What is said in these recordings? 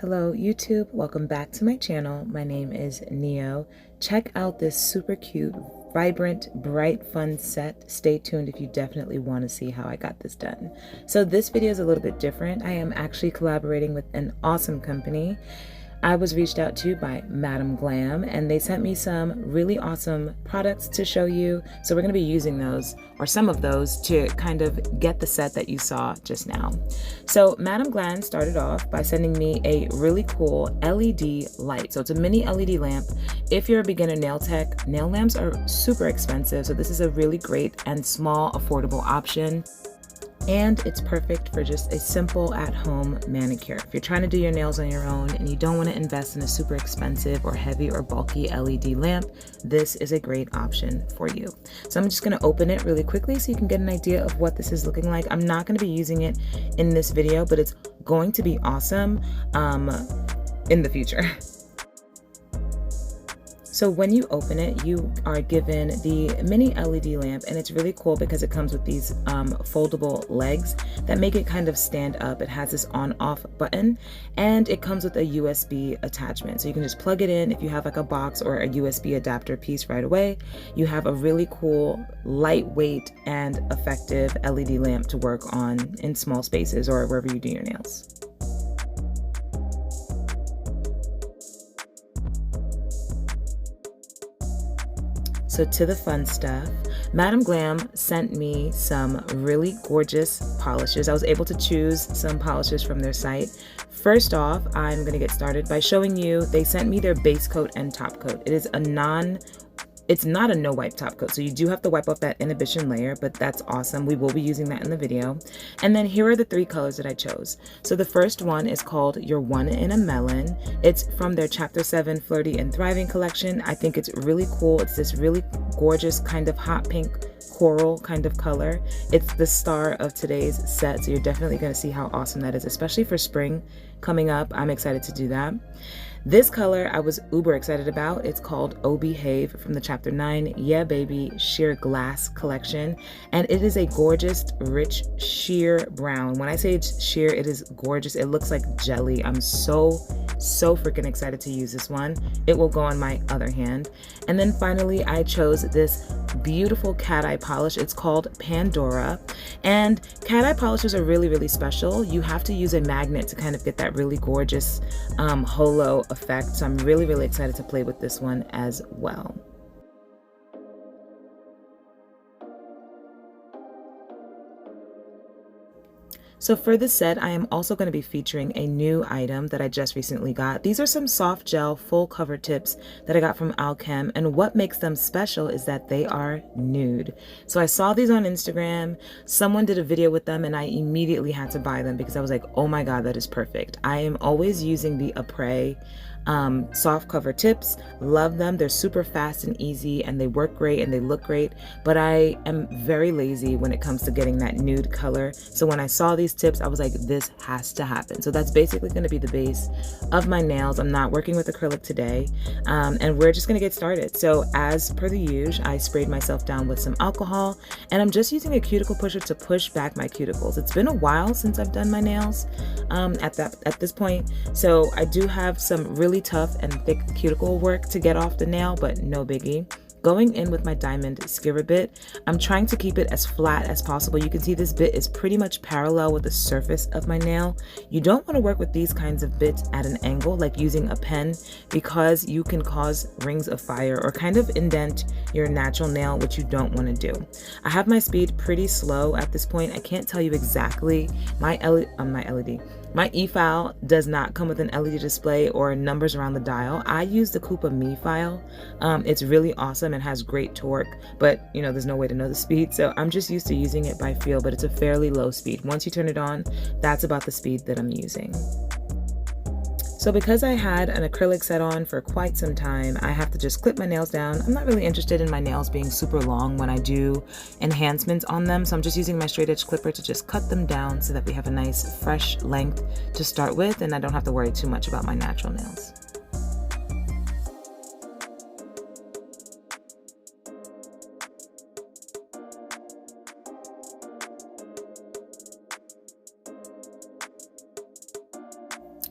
Hello YouTube, welcome back to my channel. My name is Neo. Check out this super cute, vibrant, bright, fun set. Stay tuned if you definitely want to see how I got this done. So this video is a little bit different. I am actually collaborating with an awesome company. I was reached out to by Glam, and they sent me some really awesome products to show you. So we're going to be using those, or some of those, to kind of get the set that you saw just now. So Glam started off by sending me a really cool LED light. So it's a mini LED lamp. If you're a beginner nail tech, nail lamps are super expensive. So this is a really great and small, affordable option. And it's perfect for just a simple at-home manicure. If you're trying to do your nails on your own and you don't want to invest in a super expensive or heavy or bulky LED lamp, this is a great option for you. So I'm just going to open it really quickly so you can get an idea of what this is looking like. I'm not going to be using it in this video, but it's going to be awesome in the future. So when you open it, you are given the mini LED lamp, and it's really cool because it comes with these foldable legs that make it kind of stand up. It has this on-off button, and it comes with a USB attachment. So you can just plug it in if you have like a box or a USB adapter piece right away. You have a really cool, lightweight, and effective LED lamp to work on in small spaces or wherever you do your nails. So to the fun stuff, Glam sent me some really gorgeous polishes. I was able to choose some polishes from their site. First off, I'm going to get started by showing you, they sent me their base coat and top coat. It's not a no wipe top coat, so you do have to wipe off that inhibition layer, but that's awesome. We will be using that in the video. And then here are the three colors that I chose. So the first one is called Your One in a Melon. It's from their Chapter 7 Flirty and Thriving collection. I think it's really cool. It's this really gorgeous kind of hot pink coral kind of color. It's the star of today's set, so you're definitely going to see how awesome that is, especially for spring coming up. I'm excited to do that. This color I was uber excited about. It's called Oh Behave from the Chapter 9 Yeah Baby Sheer Glass collection, and it is a gorgeous, rich sheer brown. When I say it's sheer, it is gorgeous. It looks like jelly. I'm so freaking excited to use this one. It will go on my other hand. And then finally, I chose this beautiful cat eye polish. It's called Pandora, and cat eye polishes are really special. You have to use a magnet to kind of get that really gorgeous holo effect. So I'm really excited to play with this one as well. So for this set, I am also going to be featuring a new item that I just recently got. These are some soft gel full cover tips that I got from Alchem, and what makes them special is that they are nude. So I saw these on Instagram, someone did a video with them, and I immediately had to buy them because I was like, oh my god, that is perfect. I am always using the Ombre soft cover tips. Love them. They're super fast and easy, and they work great and they look great, but I am very lazy when it comes to getting that nude color. So when I saw these tips, I was like, this has to happen. So that's basically going to be the base of my nails. I'm not working with acrylic today, and we're just going to get started. So as per the usual, I sprayed myself down with some alcohol, and I'm just using a cuticle pusher to push back my cuticles. It's been a while since I've done my nails at this point, so I do have some really tough and thick cuticle work to get off the nail, but no biggie. Going in with my diamond skewer bit, I'm trying to keep it as flat as possible. You can see this bit is pretty much parallel with the surface of my nail. You don't want to work with these kinds of bits at an angle, like using a pen, because you can cause rings of fire or kind of indent your natural nail, which you don't want to do. I have my speed pretty slow at this point. I can't tell you exactly. My e-file does not come with an LED display or numbers around the dial. I use the Coupa Me file. It's really awesome and has great torque, but you know, there's no way to know the speed, so I'm just used to using it by feel, but it's a fairly low speed. Once you turn it on, that's about the speed that I'm using. So because I had an acrylic set on for quite some time, I have to just clip my nails down. I'm not really interested in my nails being super long when I do enhancements on them, so I'm just using my straight edge clipper to just cut them down so that we have a nice fresh length to start with, and I don't have to worry too much about my natural nails.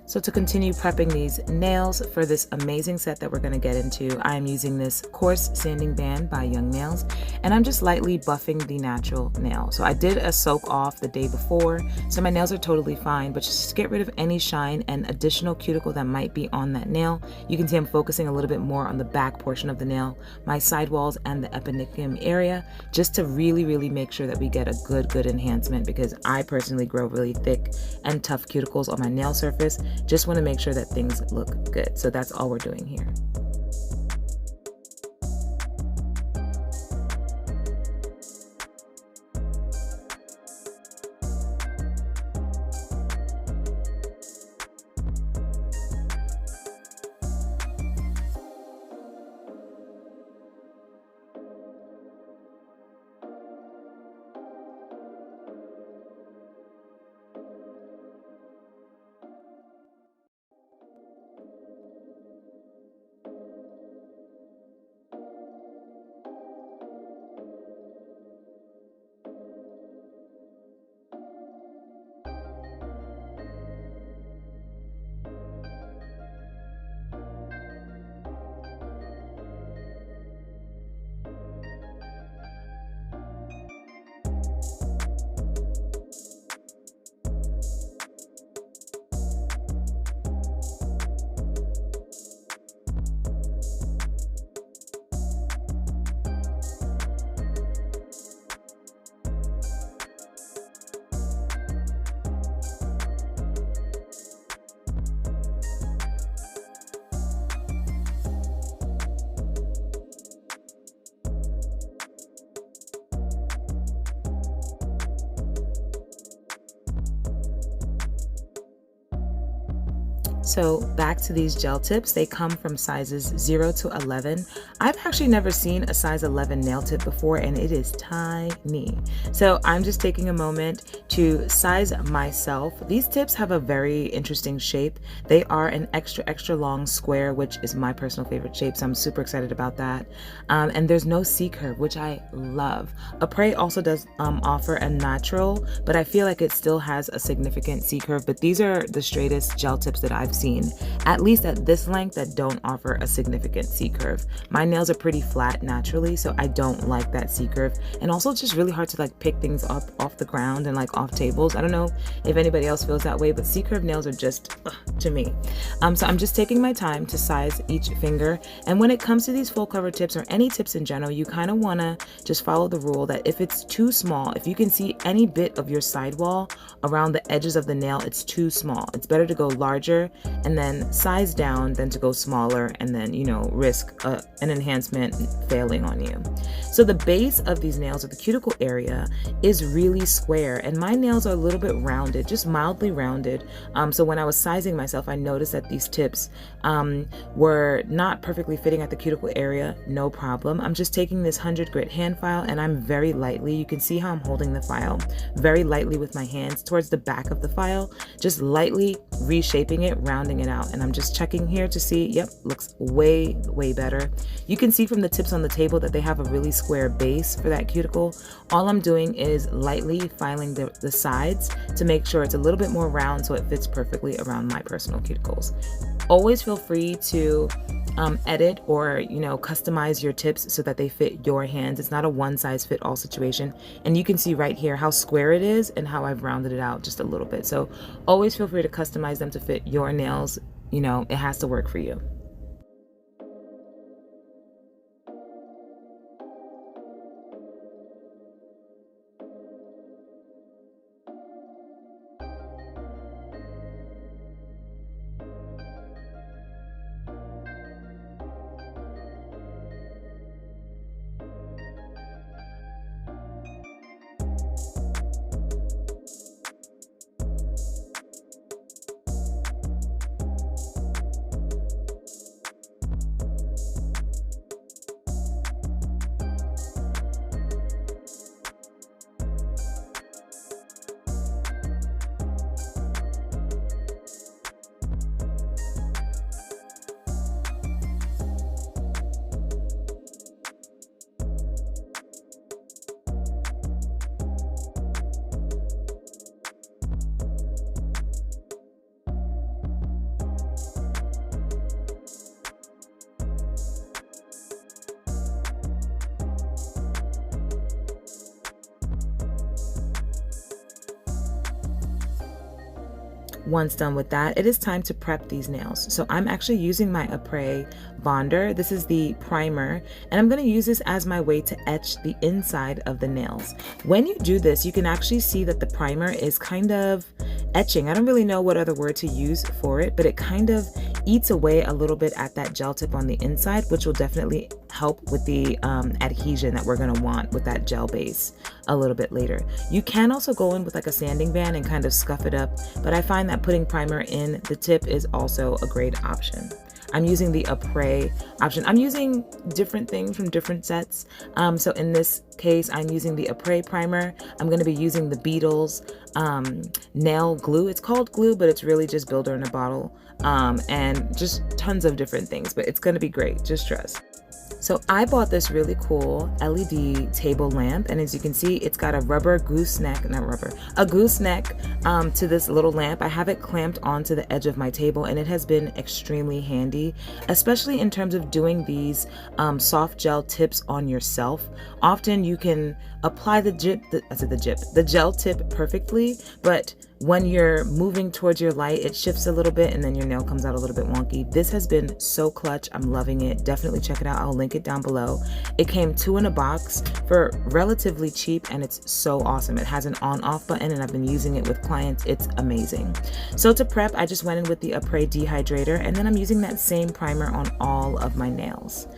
So to continue prepping these nails for this amazing set that we're going to get into, I am using this coarse sanding band by Nailz, and I'm just lightly buffing the natural nail. So I did a soak off the day before, so my nails are totally fine, but just to get rid of any shine and additional cuticle that might be on that nail. You can see I'm focusing a little bit more on the back portion of the nail, my sidewalls and the eponychium area, just to really make sure that we get a good enhancement, because I personally grow really thick and tough cuticles on my nail surface. Just want to make sure that things look good. So that's all we're doing here. So back to these gel tips, they come from sizes 0 to 11. I've actually never seen a size 11 nail tip before, and it is tiny. So I'm just taking a moment to size myself. These tips have a very interesting shape. They are an extra long square, which is my personal favorite shape, so I'm super excited about that. And there's no C curve, which I love. Ombre also does offer a natural, but I feel like it still has a significant C curve, but these are the straightest gel tips that I've seen, at least at this length, that don't offer a significant C curve. My nails are pretty flat naturally, so I don't like that C curve, and also it's just really hard to like pick things up off the ground and like off tables. I don't know if anybody else feels that way, but C curve nails are just to me. So I'm just taking my time to size each finger, and when it comes to these full cover tips or any tips in general, you kind of want to just follow the rule that if it's too small, if you can see any bit of your sidewall around the edges of the nail, it's too small. It's better to go larger and then size down than to go smaller and then, you know, risk an enhancement failing on you. So the base of these nails, or the cuticle area, is really square, and my nails are a little bit rounded, just mildly rounded. So when I was sizing myself, I noticed that these tips were not perfectly fitting at the cuticle area. No problem. I'm just taking this 100 grit hand file, and I'm very lightly, you can see how I'm holding the file, very lightly with my hands towards the back of the file, just lightly reshaping it, rounding it out. And I'm just checking here to see, yep, looks way better. You can see from the tips on the table that they have a really square base for that cuticle. All I'm doing is lightly filing the sides to make sure it's a little bit more round so it fits perfectly around my personal cuticles. Always feel free to edit or, you know, customize your tips so that they fit your hands. It's not a one size fit all situation. And you can see right here how square it is and how I've rounded it out just a little bit. So always feel free to customize them to fit your nails. You know, it has to work for you. Once done with that, it is time to prep these nails. So I'm actually using my Ombre bonder. This is the primer, and I'm going to use this as my way to etch the inside of the nails. When you do this, you can actually see that the primer is kind of etching. I don't really know what other word to use for it, but it kind of eats away a little bit at that gel tip on the inside, which will definitely help with the adhesion that we're going to want with that gel base a little bit later. You can also go in with like a sanding band and kind of scuff it up, but I find that putting primer in the tip is also a great option. I'm using the Ombre option. I'm using different things from different sets. So in this case, I'm using the Ombre primer. I'm going to be using the Beetles nail glue. It's called glue, but it's really just builder in a bottle, and just tons of different things, but it's going to be great. Just trust. So I bought this really cool LED table lamp, and as you can see, it's got a gooseneck to this little lamp. I have it clamped onto the edge of my table, and it has been extremely handy, especially in terms of doing these soft gel tips on yourself. Often you can apply the gel tip perfectly, but when you're moving towards your light, it shifts a little bit and then your nail comes out a little bit wonky. This has been so clutch. I'm loving it. Definitely check it out. I'll link it down below. It came 2 in a box for relatively cheap, and it's so awesome. It has an on-off button, and I've been using it with clients. It's amazing. So to prep, I just went in with the Ombre dehydrator, and then I'm using that same primer on all of my nails.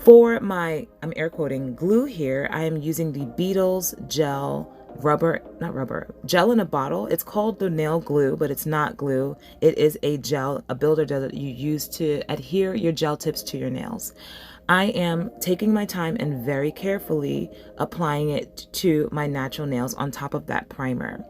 For my, I'm air quoting, glue here, I am using the Beetles gel in a bottle. It's called the nail glue, but it's not glue. It is a gel, a builder gel that you use to adhere your gel tips to your nails. I am taking my time and very carefully applying it to my natural nails on top of that primer.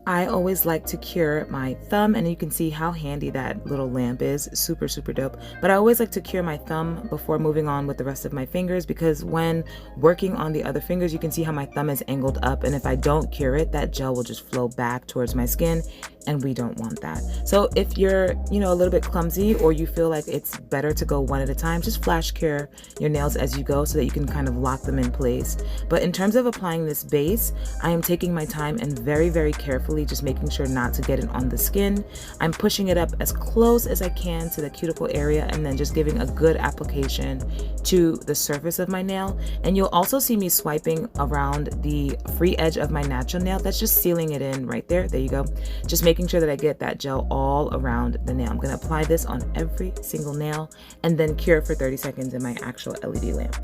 I always like to cure my thumb, and you can see how handy that little lamp is. Super, super dope. But I always like to cure my thumb before moving on with the rest of my fingers, because when working on the other fingers, you can see how my thumb is angled up, and if I don't cure it, that gel will just flow back towards my skin, and we don't want that. So if you're, a little bit clumsy, or you feel like it's better to go one at a time, just flash cure your nails as you go so that you can kind of lock them in place. But in terms of applying this base, I am taking my time and very, very carefully just making sure not to get it on the skin. I'm pushing it up as close as I can to the cuticle area, and then just giving a good application to the surface of my nail. And you'll also see me swiping around the free edge of my natural nail. That's just sealing it in right there. There you go. Just making sure that I get that gel all around the nail. I'm going to apply this on every single nail and then cure for 30 seconds in my actual LED lamp.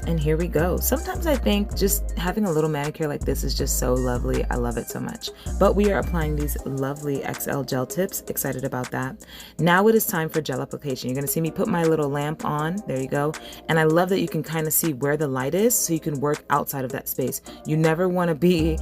And here we go. Sometimes I think just having a little manicure like this is just so lovely. I love it so much. But we are applying these lovely XL gel tips. Excited about that. Now it is time for gel application. You're going to see me put my little lamp on. There you go. And I love that you can kind of see where the light is, so you can work outside of that space. You never want to be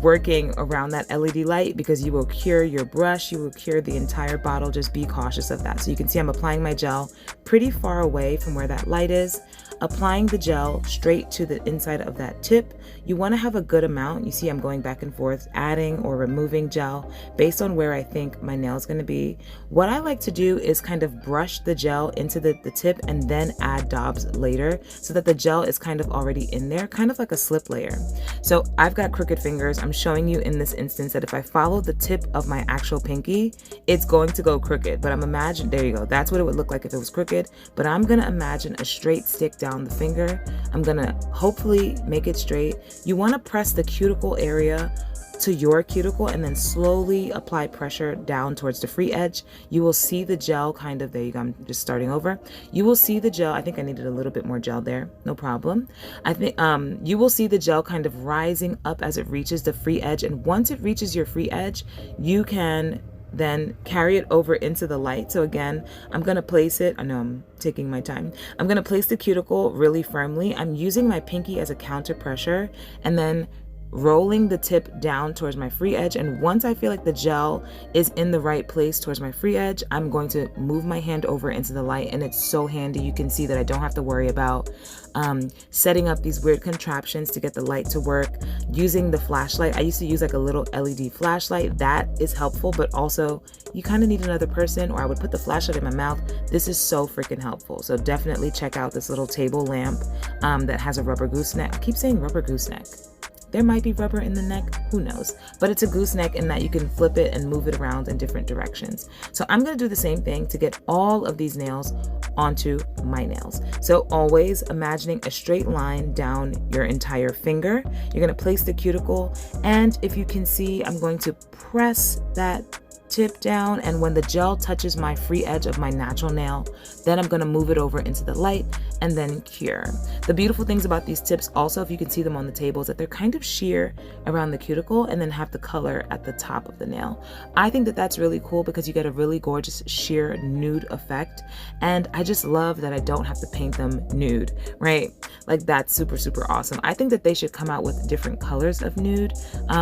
working around that LED light, because you will cure your brush. You will cure the entire bottle. Just be cautious of that. So you can see I'm applying my gel pretty far away from where that light is. Applying the gel straight to the inside of that tip. You want to have a good amount. You see I'm going back and forth, adding or removing gel based on where I think my nail is going to be. What I like to do is kind of brush the gel into the tip and then add daubs later, so that the gel is kind of already in there, kind of like a slip layer. So I've got crooked fingers. I'm showing you in this instance that if I follow the tip of my actual pinky, it's going to go crooked. But I'm imagining, there you go. That's what it would look like if it was crooked. But I'm going to imagine a straight stick down the finger. I'm gonna hopefully make it straight. You want to press the cuticle area to your cuticle and then slowly apply pressure down towards the free edge. You will see the gel kind of, there you go, I'm just starting over. You will see the gel, I think I needed a little bit more gel there, no problem. I think you will see the gel kind of rising up as it reaches the free edge, and once it reaches your free edge, you can then carry it over into the light. So again, I'm going to place it, I know I'm taking my time. I'm going to place the cuticle really firmly. I'm using my pinky as a counter pressure and then rolling the tip down towards my free edge. And once I feel like the gel is in the right place towards my free edge, I'm going to move my hand over into the light. And it's so handy. You can see that I don't have to worry about setting up these weird contraptions to get the light to work. Using the flashlight, I used to use like a little LED flashlight. That is helpful, but also you kind of need another person, or I would put the flashlight in my mouth. This is so freaking helpful. So definitely check out this little table lamp that has a rubber gooseneck. I keep saying rubber gooseneck. There might be rubber in the neck, who knows? But it's a gooseneck in that you can flip it and move it around in different directions. So I'm gonna do the same thing to get all of these nails onto my nails. So always imagining a straight line down your entire finger. You're gonna place the cuticle, and if you can see, I'm going to press that tip down, and when the gel touches my free edge of my natural nail, then I'm going to move it over into the light and then cure. The beautiful things about these tips also, if you can see them on the table, is that they're kind of sheer around the cuticle and then have the color at the top of the nail. I think that that's really cool because you get a really gorgeous sheer nude effect, and I just love that I don't have to paint them nude, right? Like that's super, super awesome. I think that they should come out with different colors of nude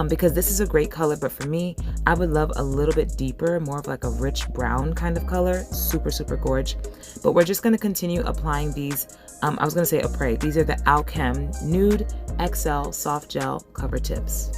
because this is a great color, but for me, I would love a little bit deeper, more of like a rich brown kind of color. Super, super gorge. But we're just going to continue applying these. I was going to say Ombre. These are the Alchem Nude XL Soft Gel Cover Tips.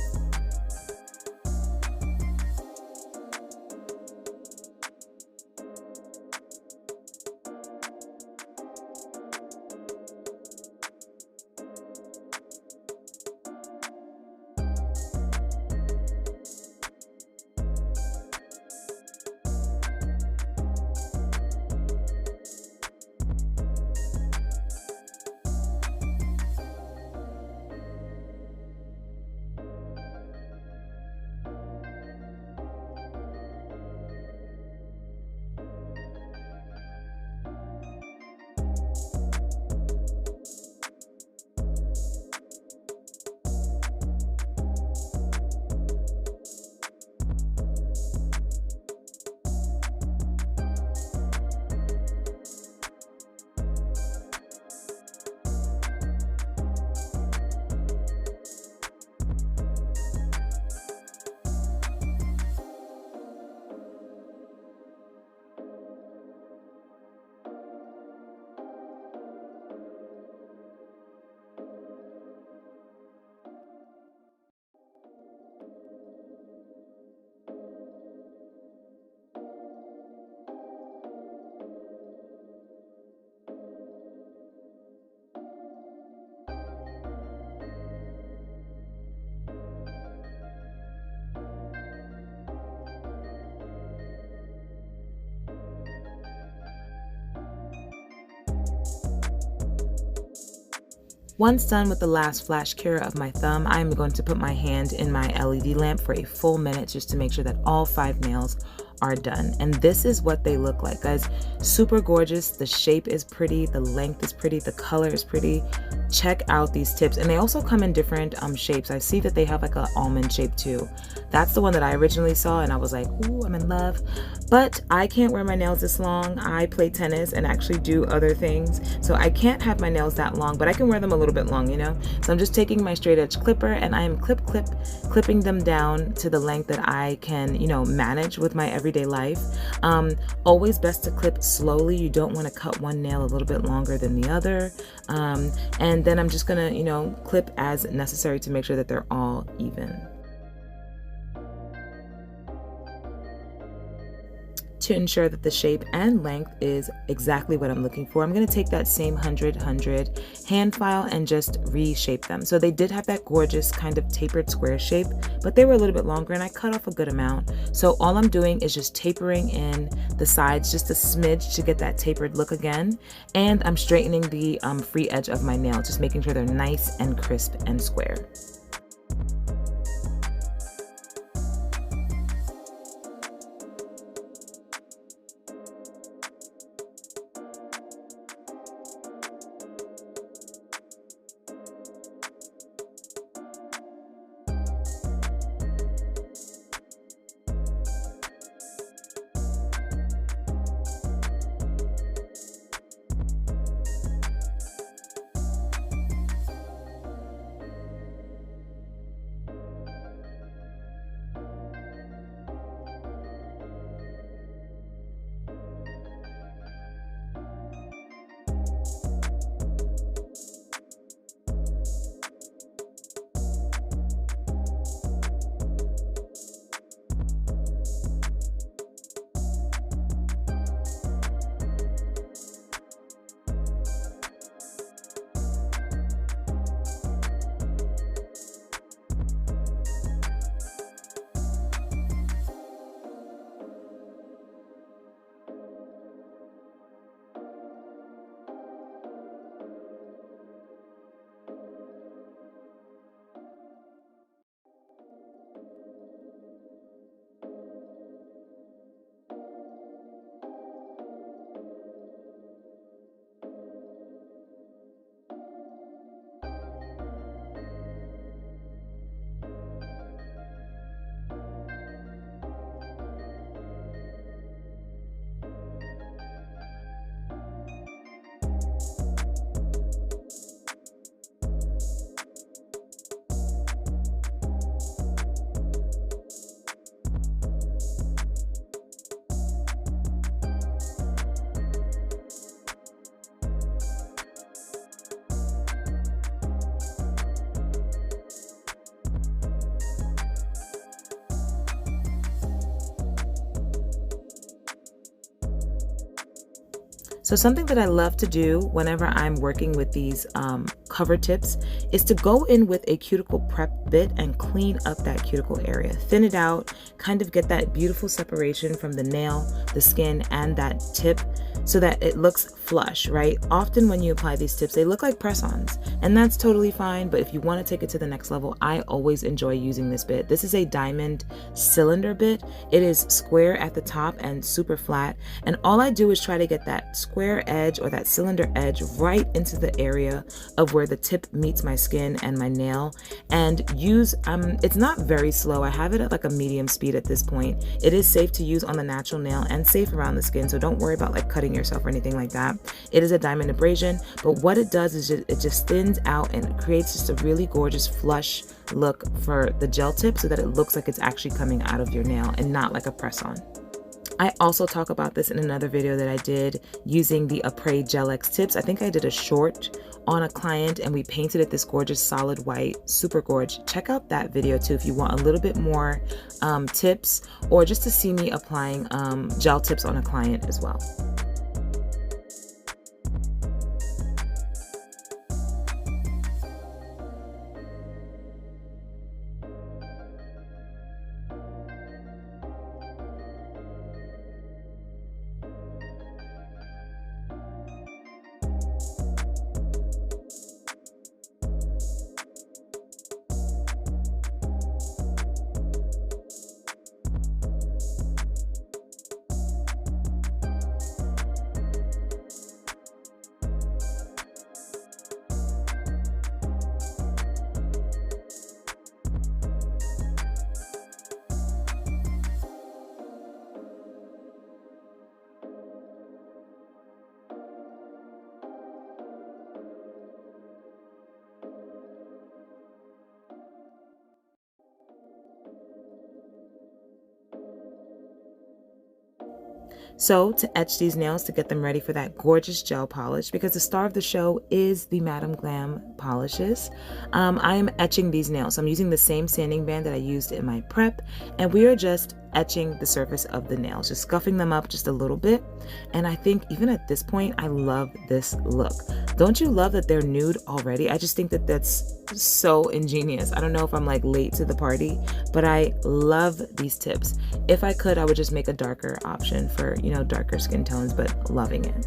Once done with the last flash cure of my thumb, I'm going to put my hand in my LED lamp for a full minute just to make sure that all 5 nails are done. And this is what they look like, guys. Super gorgeous. The shape is pretty, the length is pretty, the color is pretty. Check out these tips. And they also come in different shapes. I see that they have like an almond shape too. That's the one that I originally saw and I was like, ooh, I'm in love. But I can't wear my nails this long. I play tennis and actually do other things, so I can't have my nails that long, but I can wear them a little bit long, you know? So I'm just taking my straight edge clipper and I am clipping them down to the length that I can, you know, manage with my everyday life. Always best to clip slowly. You don't want to cut one nail a little bit longer than the other. And then I'm just gonna, you know, clip as necessary to make sure that they're all even. To ensure that the shape and length is exactly what I'm looking for, I'm going to take that same 100 hand file and just reshape them. So they did have that gorgeous kind of tapered square shape, but they were a little bit longer and I cut off a good amount. So all I'm doing is just tapering in the sides just a smidge to get that tapered look again. And I'm straightening the free edge of my nail, just making sure they're nice and crisp and square. So something that I love to do whenever I'm working with these cover tips is to go in with a cuticle prep bit and clean up that cuticle area. Thin it out, kind of get that beautiful separation from the nail, the skin, and that tip so that it looks flush, right? Often when you apply these tips, they look like press-ons, and that's totally fine, but if you want to take it to the next level, I always enjoy using this bit. This is a diamond cylinder bit. It is square at the top and super flat, and all I do is try to get that square edge or that cylinder edge right into the area of where the tip meets my skin and my nail, and use, it's not very slow. I have it at like a medium speed at this point. It is safe to use on the natural nail and safe around the skin, so don't worry about like cutting yourself or anything like that. It is a diamond abrasion, but what it does is it just thins out and it creates just a really gorgeous flush look for the gel tip so that it looks like it's actually coming out of your nail and not like a press-on. I also talk about this in another video that I did using the Ombre Gel X tips. I think I did a short on a client and we painted it this gorgeous solid white, super gorgeous. Check out that video too if you want a little bit more tips or just to see me applying gel tips on a client as well. So to etch these nails to get them ready for that gorgeous gel polish, because the star of the show is the Madam Glam polishes, I am etching these nails. I'm using the same sanding band that I used in my prep, and we are just etching the surface of the nails, just scuffing them up just a little bit. And I think even at this point, I love this look. Don't you love that they're nude already? I just think that that's so ingenious. I don't know if I'm like late to the party, but I love these tips. If I could, I would just make a darker option for, you know, darker skin tones, but loving it.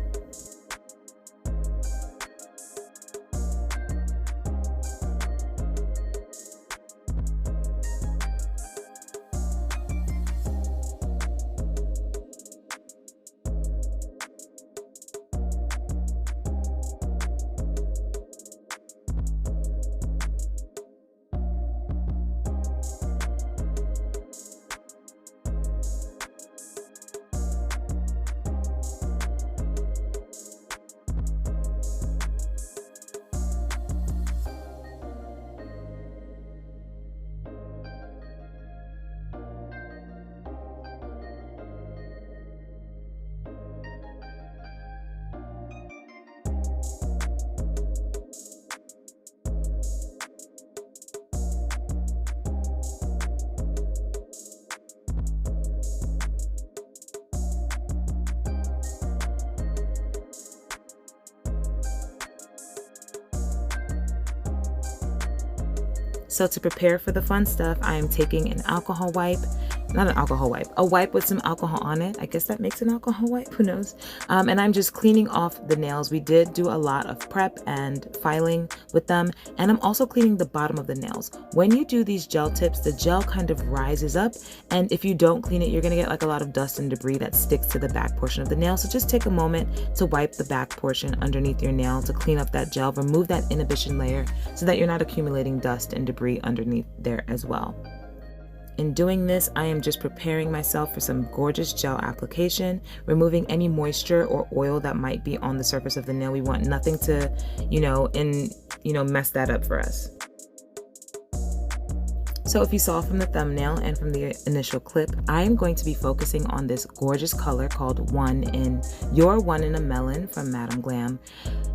So to prepare for the fun stuff, I am taking an alcohol wipe, not an alcohol wipe, a wipe with some alcohol on it. I guess that makes an alcohol wipe, who knows? And I'm just cleaning off the nails. We did do a lot of prep and filing with them. And I'm also cleaning the bottom of the nails. When you do these gel tips, the gel kind of rises up. And if you don't clean it, you're gonna get like a lot of dust and debris that sticks to the back portion of the nail. So just take a moment to wipe the back portion underneath your nail to clean up that gel, remove that inhibition layer so that you're not accumulating dust and debris underneath there as well. In doing this, I am just preparing myself for some gorgeous gel application, removing any moisture or oil that might be on the surface of the nail. We want nothing to, mess that up for us. So if you saw from the thumbnail and from the initial clip, I am going to be focusing on this gorgeous color called One in a Melon from Madam Glam.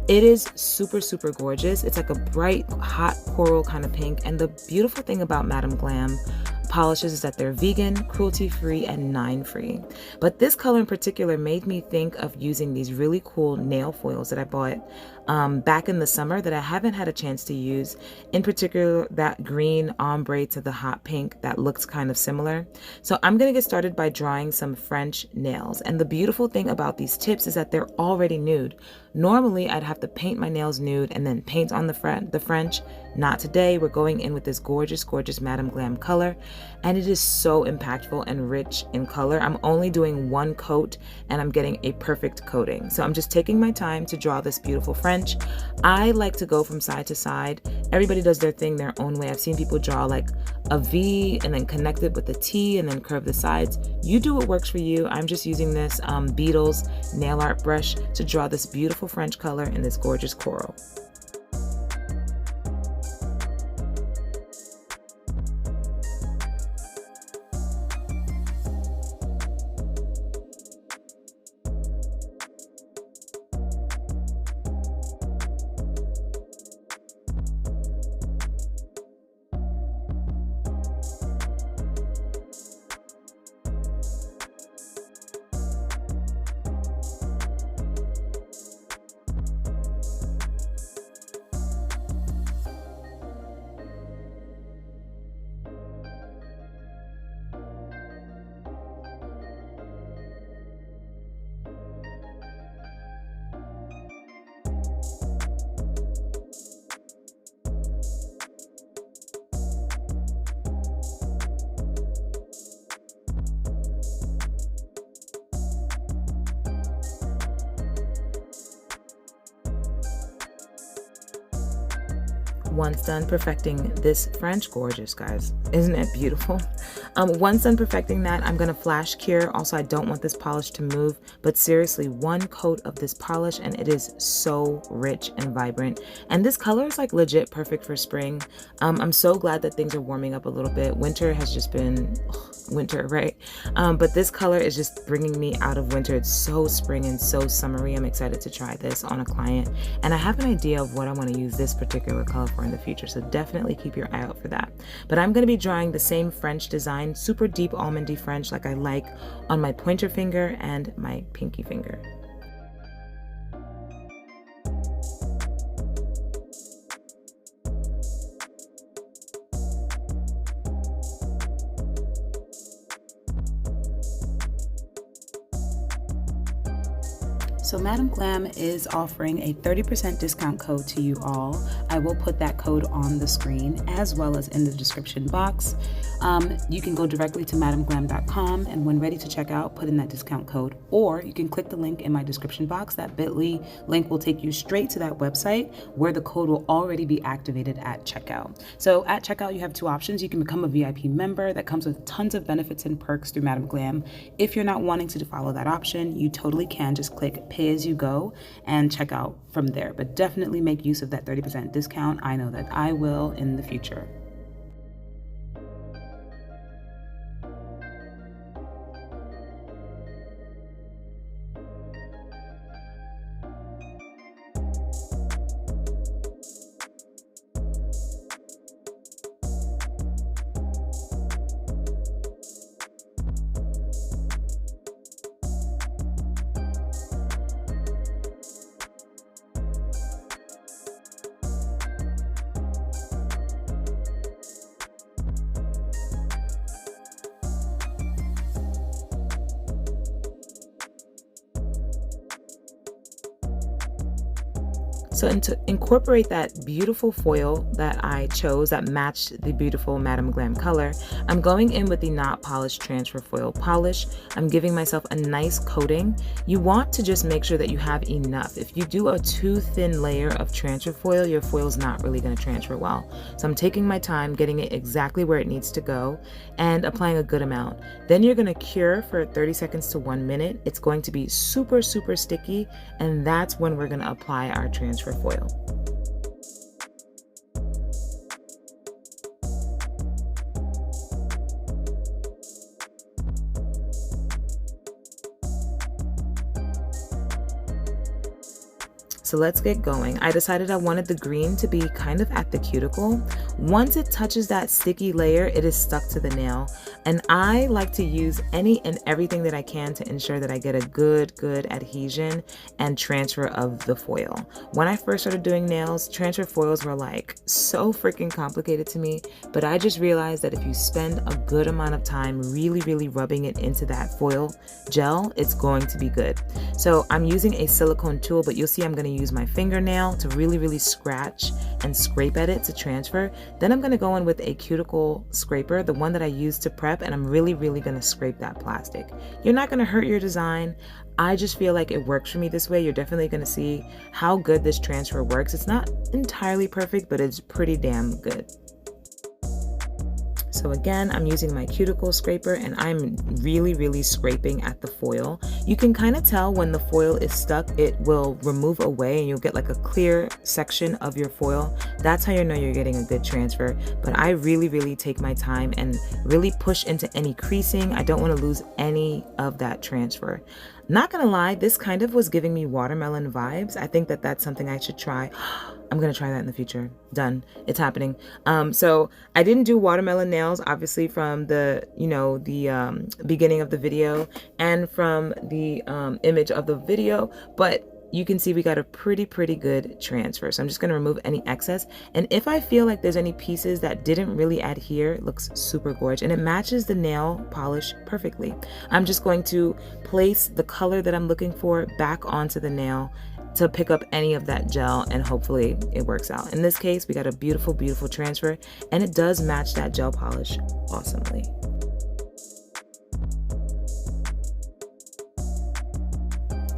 It is super, super gorgeous. It's like a bright, hot coral kind of pink. And the beautiful thing about Madam Glam polishes is that they're vegan, cruelty-free, and 9-free. But this color in particular made me think of using these really cool nail foils that I bought back in the summer that I haven't had a chance to use. In particular, that green ombre to the hot pink that looks kind of similar. So I'm going to get started by drawing some French nails. And the beautiful thing about these tips is that they're already nude. Normally, I'd have to paint my nails nude and then paint on the French. Not today. We're going in with this gorgeous, gorgeous Madame Glam color, and it is so impactful and rich in color. I'm only doing one coat, and I'm getting a perfect coating. So I'm just taking my time to draw this beautiful French. I like to go from side to side. Everybody does their thing their own way. I've seen people draw like a V and then connect it with a T and then curve the sides. You do what works for you. I'm just using this Beetles nail art brush to draw this beautiful French color in this gorgeous coral. Once done perfecting this French, gorgeous guys, isn't it beautiful? Once done perfecting that, I'm gonna flash cure. Also, I don't want this polish to move, but seriously, one coat of this polish and it is so rich and vibrant. And this color is like legit perfect for spring. I'm so glad that things are warming up a little bit. Winter has just been winter, right? But this color is just bringing me out of winter. It's so spring and so summery. I'm excited to try this on a client, and I have an idea of what I want to use this particular color for in the future, so definitely keep your eye out for that. But I'm going to be drawing the same French design, super deep almondy French like I like, on my pointer finger and my pinky finger. So Madame Glam is offering a 30% discount code to you all. I will put that code on the screen as well as in the description box. You can go directly to madameglam.com, and when ready to check out, put in that discount code, or you can click the link in my description box. That bit.ly link will take you straight to that website where the code will already be activated at checkout. So at checkout, you have two options. You can become a VIP member that comes with tons of benefits and perks through Madame Glam. If you're not wanting to follow that option, you totally can just click pay as you go and check out from there. But definitely make use of that 30% discount. I know that I will in the future. So to incorporate that beautiful foil that I chose that matched the beautiful Madame Glam color, I'm going in with the Not Polished Transfer Foil Polish. I'm giving myself a nice coating. You want to just make sure that you have enough. If you do a too thin layer of transfer foil, your foil's not really going to transfer well. So I'm taking my time, getting it exactly where it needs to go, and applying a good amount. Then you're going to cure for 30 seconds to 1 minute. It's going to be super, super sticky, and that's when we're going to apply our transfer foil. So let's get going. I decided I wanted the green to be kind of at the cuticle. Once it touches that sticky layer, it is stuck to the nail. And I like to use any and everything that I can to ensure that I get a good adhesion and transfer of the foil. When I first started doing nails, transfer foils were like so freaking complicated to me, but I just realized that if you spend a good amount of time really rubbing it into that foil gel, it's going to be good. So I'm using a silicone tool, but you'll see I'm going to use my fingernail to really scratch and scrape at it to transfer. Then I'm going to go in with a cuticle scraper, the one that I use to prep, and I'm really going to scrape that plastic. You're not going to hurt your design. I just feel like it works for me this way. You're definitely going to see how good this transfer works. It's not entirely perfect, but it's pretty damn good. So again, I'm using my cuticle scraper and I'm really scraping at the foil. You can kind of tell when the foil is stuck, it will remove away and you'll get like a clear section of your foil. That's how you know you're getting a good transfer. But I really take my time and really push into any creasing. I don't want to lose any of that transfer. Not gonna lie, this kind of was giving me watermelon vibes. I think that that's something I should try. I'm gonna try that in the future. Done. It's happening. So I didn't do watermelon nails, obviously, from the, beginning of the video and from the image of the video, but you can see we got a pretty good transfer. So I'm just going to remove any excess. And if I feel like there's any pieces that didn't really adhere, it looks super gorgeous and it matches the nail polish perfectly. I'm just going to place the color that I'm looking for back onto the nail to pick up any of that gel, and hopefully it works out. In this case, we got a beautiful transfer, and it does match that gel polish awesomely.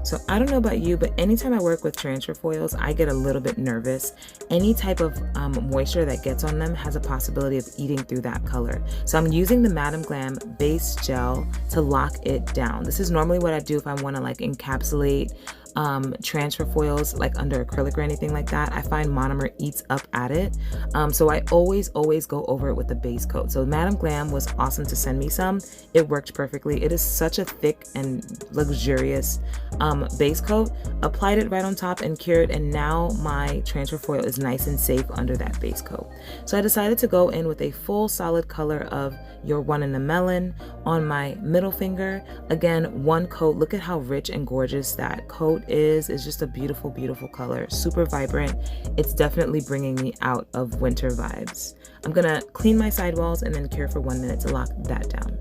So I don't know about you, but anytime I work with transfer foils, I get a little bit nervous. Any type of moisture that gets on them has a possibility of eating through that color. So I'm using the Madam Glam base gel to lock it down. This is normally what I do if I want to like encapsulate transfer foils like under acrylic or anything like that. I find monomer eats up at it. So I always go over it with the base coat. So Madam Glam was awesome to send me some. It worked perfectly. It is such a thick and luxurious base coat. Applied it right on top and cured, and now my transfer foil is nice and safe under that base coat. So I decided to go in with a full solid color of Your One in a Melon on my middle finger. Again, one coat. Look at how rich and gorgeous that coat is. It's just a beautiful color, super vibrant. It's definitely bringing me out of winter vibes. I'm gonna clean my sidewalls and then cure for 1 minute to lock that down.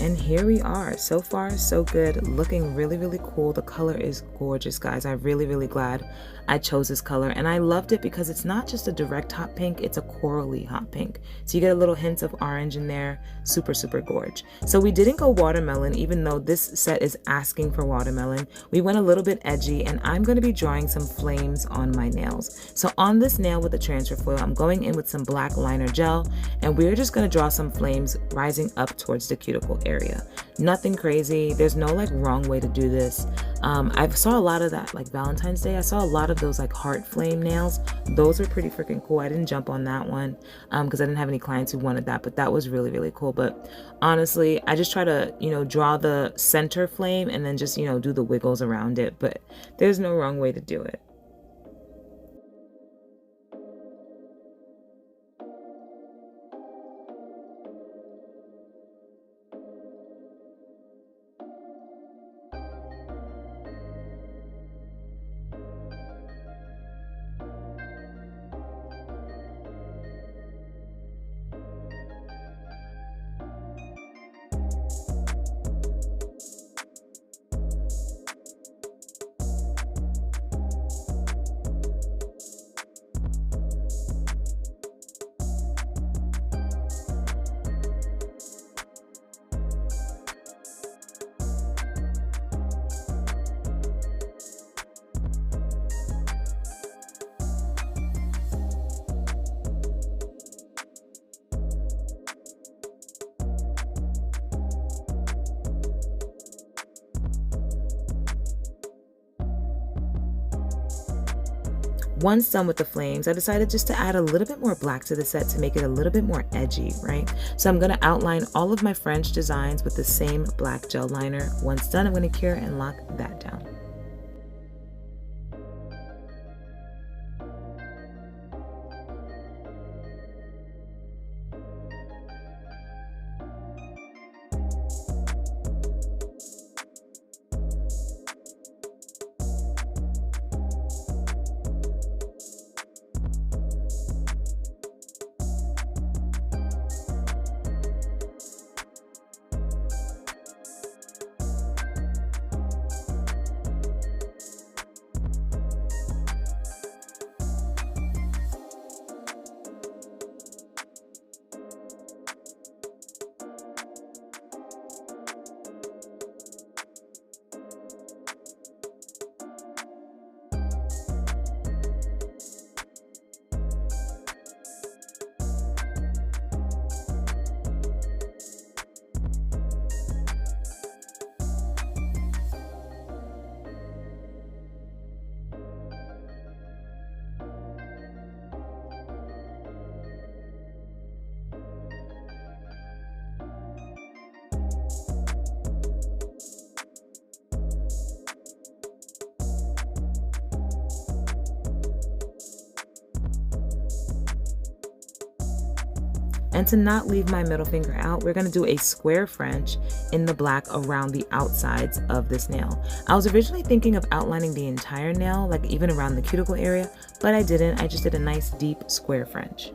And here we are. So far, so good. Looking really cool. The color is gorgeous, guys. I'm really glad I chose this color. And I loved it because it's not just a direct hot pink, it's a corally hot pink. So you get a little hint of orange in there. Super gorge. So we didn't go watermelon, even though this set is asking for watermelon. We went a little bit edgy, and I'm going to be drawing some flames on my nails. So on this nail with the transfer foil, I'm going in with some black liner gel, and we're just going to draw some flames rising up towards the cuticle area. Nothing crazy. There's no like wrong way to do this. I saw a lot of that like Valentine's Day. I saw a lot of those like heart flame nails. Those are pretty freaking cool. I didn't jump on that one because I didn't have any clients who wanted that, but that was really cool. But honestly, I just try to, draw the center flame and then just, do the wiggles around it. But there's no wrong way to do it. Once done with the flames, I decided just to add a little bit more black to the set to make it a little bit more edgy, right? So I'm going to outline all of my French designs with the same black gel liner. Once done, I'm going to cure and lock that down. And to not leave my middle finger out, we're going to do a square French in the black around the outsides of this nail. I was originally thinking of outlining the entire nail, like even around the cuticle area, but I didn't. I just did a nice deep square French.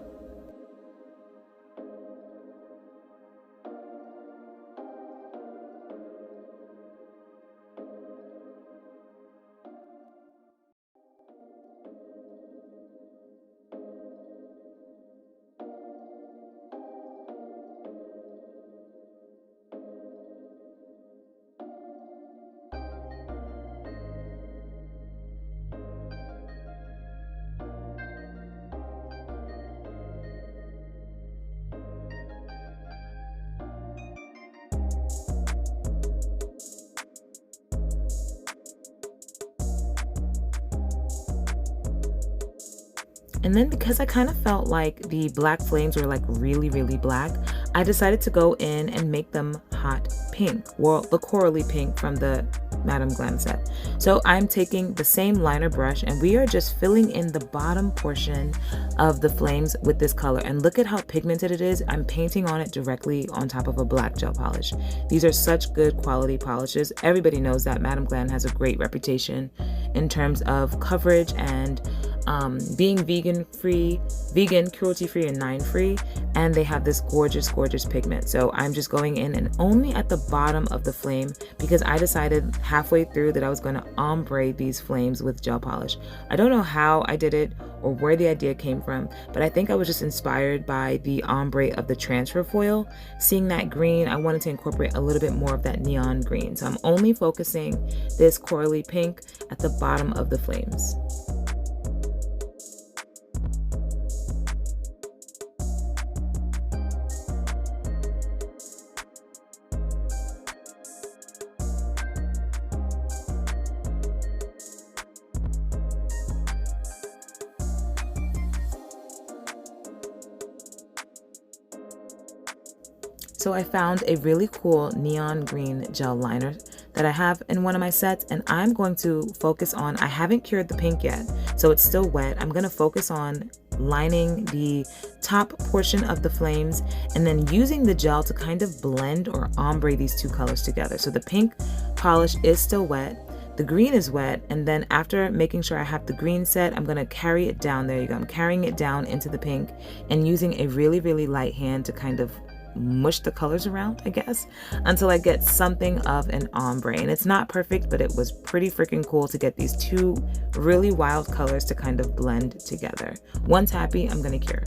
And then because I kind of felt like the black flames were like really, really black, I decided to go in and make them hot pink, well, the corally pink from the Madame Glam set. So I'm taking the same liner brush and we are just filling in the bottom portion of the flames with this color. And look at how pigmented it is. I'm painting on it directly on top of a black gel polish. These are such good quality polishes. Everybody knows that Madame Glam has a great reputation in terms of coverage and being vegan, cruelty free, and 9 free, and they have this gorgeous pigment. So I'm just going in and only at the bottom of the flame because I decided halfway through that I was going to ombre these flames with gel polish. I don't know how I did it or where the idea came from, but I think I was just inspired by the ombre of the transfer foil. Seeing that green, I wanted to incorporate a little bit more of that neon green. So I'm only focusing this corally pink at the bottom of the flames. So I found a really cool neon green gel liner that I have in one of my sets, and I'm going to focus on, I haven't cured the pink yet, so it's still wet. I'm going to focus on lining the top portion of the flames and then using the gel to kind of blend or ombre these two colors together. So the pink polish is still wet. The green is wet, and then after making sure I have the green set, I'm going to carry it down. There you go. I'm carrying it down into the pink and using a really, really light hand to kind of mush the colors around, I guess, until I get something of an ombre. And it's not perfect, but it was pretty freaking cool to get these two really wild colors to kind of blend together. Once happy, I'm going to cure.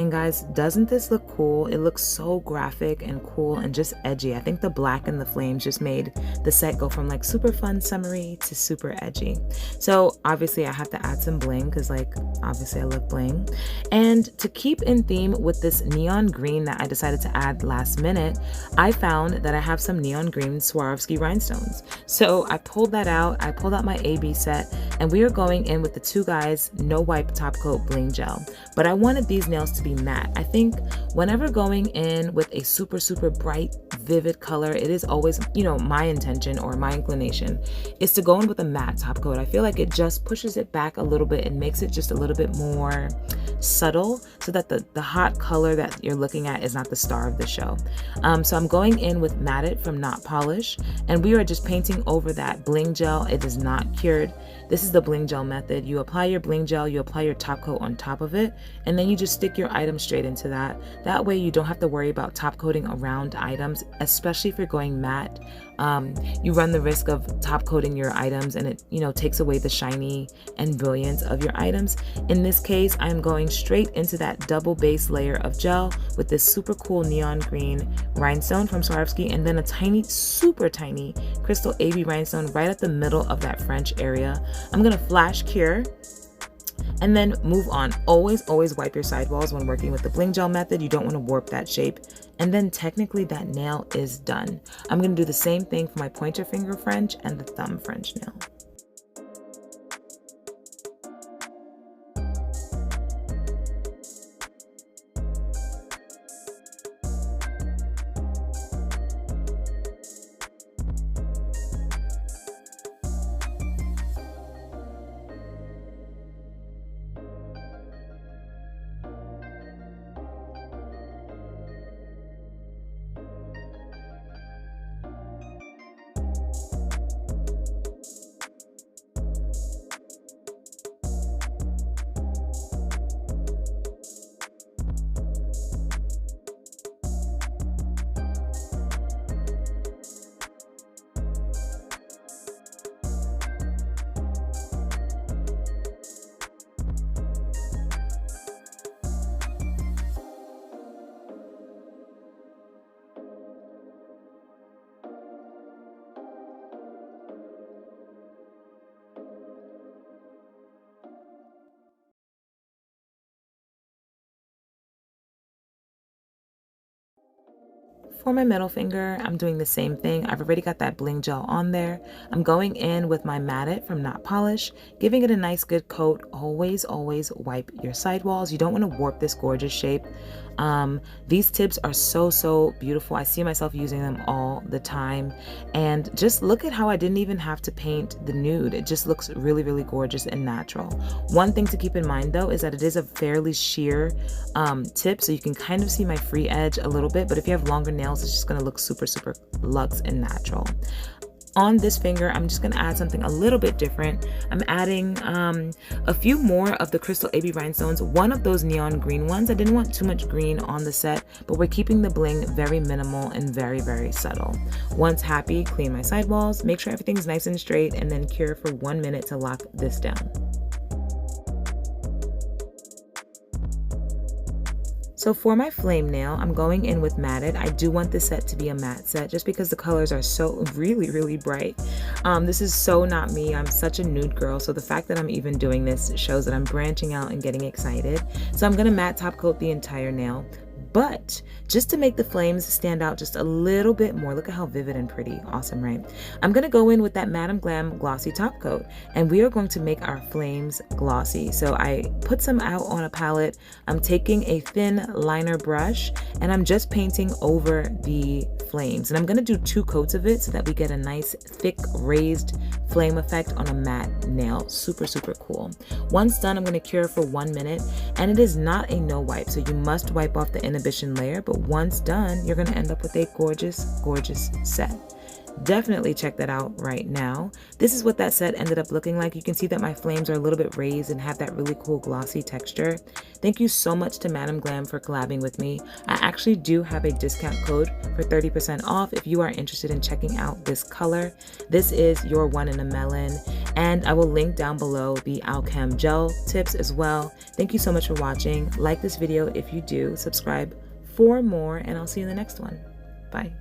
And guys, doesn't this look cool? It looks so graphic and cool and just edgy. I think the black and the flames just made the set go from like super fun summery to super edgy. So obviously I have to add some bling because like obviously I love bling. And to keep in theme with this neon green that I decided to add last minute, I found that I have some neon green Swarovski rhinestones. So I pulled that out. I pulled out my AB set and we are going in with the Two Guys No Wipe Top Coat Bling Gel. But I wanted these nails to be matte. I think whenever going in with a super bright, vivid color, it is always, you know, my intention or my inclination is to go in with a matte top coat. I feel like it just pushes it back a little bit and makes it just a little bit more subtle so that the hot color that you're looking at is not the star of the show. So I'm going in with Matted from Not Polish, and we are just painting over that bling gel. It is not cured. This is the Bling Gel Method. You apply your bling gel, you apply your top coat on top of it, and then you just stick your item straight into that. That way you don't have to worry about top coating around items, especially if you're going matte. You run the risk of top coating your items and it, you know, takes away the shiny and brilliance of your items. In this case, I'm going straight into that double base layer of gel with this super cool neon green rhinestone from Swarovski, and then a tiny, super tiny crystal AB rhinestone right at the middle of that French area. I'm gonna flash cure and then move on. Always wipe your sidewalls when working with the Bling Gel Method. You don't want to warp that shape. And then technically that nail is done. I'm going to do the same thing for my pointer finger French and the thumb French nail. For my middle finger, I'm doing the same thing. I've already got that bling gel on there. I'm going in with my Matted from Not Polish, giving it a nice good coat. Always wipe your sidewalls. You don't want to warp this gorgeous shape. These tips are so beautiful. I see myself using them all the time. And just look at how I didn't even have to paint the nude. It just looks really gorgeous and natural. One thing to keep in mind though is that it is a fairly sheer tip, so you can kind of see my free edge a little bit, but if you have longer nails, it's just going to look super luxe and natural. On this finger, I'm just going to add something a little bit different. I'm adding a few more of the crystal AB rhinestones, one of those neon green ones. I didn't want too much green on the set, but we're keeping the bling very minimal and very subtle. Once happy, clean my sidewalls, make sure everything's nice and straight, and then cure for 1 minute to lock this down. So for my flame nail, I'm going in with Matted. I do want this set to be a matte set just because the colors are so really bright. This is so not me. I'm such a nude girl, so the fact that I'm even doing this shows that I'm branching out and getting excited. So I'm gonna matte top coat the entire nail. But just to make the flames stand out just a little bit more, look at how vivid and pretty. Awesome, right? I'm going to go in with that Madam Glam glossy top coat, and we are going to make our flames glossy. So I put some out on a palette. I'm taking a thin liner brush, and I'm just painting over the flames. And I'm going to do 2 coats of it so that we get a nice thick raised flame effect on a matte nail. Super cool. Once done, I'm going to cure for 1 minute, and it is not a no wipe, so you must wipe off the inhibition layer, but once done, you're going to end up with a gorgeous set. Definitely check that out right now. This is what that set ended up looking like. You can see that my flames are a little bit raised and have that really cool glossy texture. Thank you so much to Madam Glam for collabing with me. I actually do have a discount code for 30% off if you are interested in checking out this color. This is Your One in a Melon, and I will link down below the Alchem gel tips as well. Thank you so much for watching. Like this video if you do, subscribe for more, and I'll see you in the next one. Bye.